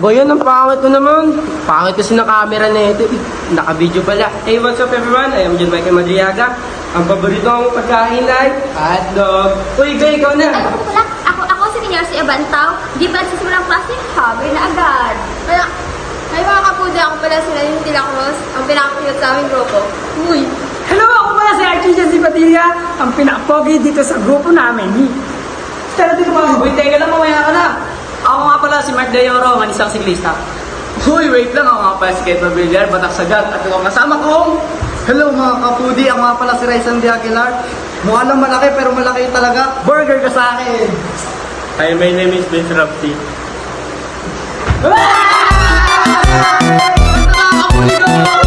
Aba yan, ang pangit mo naman. Pangit kasi ng camera na ito. Naka-video pala. Hey, what's up everyone? I am John Michael Madriaga. Ang paborito kong pagkain ay hotdog. Uy, Gay, ikaw na. Ay, ako pala. Ako si Minyar, si Abantaw. Di ba sa simulang klase, habi na agad. Kaya, ay mga kapuda, ako pala sila yung Tila Cruz, ang pinakapilot sa aming grupo. Uy! Hello, ako pala si Archie si Padilla, ang pinakapogi dito sa grupo namin. Tara dito mga. Uy, teka lang, mamaya ka na. Ako nga pala si Mark Dayoro, ang isang siklista. Uy, wait lang, ako nga pala si Kate Mabillar, batak sagat, at ang kasama kong... Hello mga kapudi, ako nga pala si Raizan de Aguilar. Mukha lang malaki pero malaki talaga. Burger ka sa akin! Hi, my name is Vince Rapti. Basta mga kapuli ko!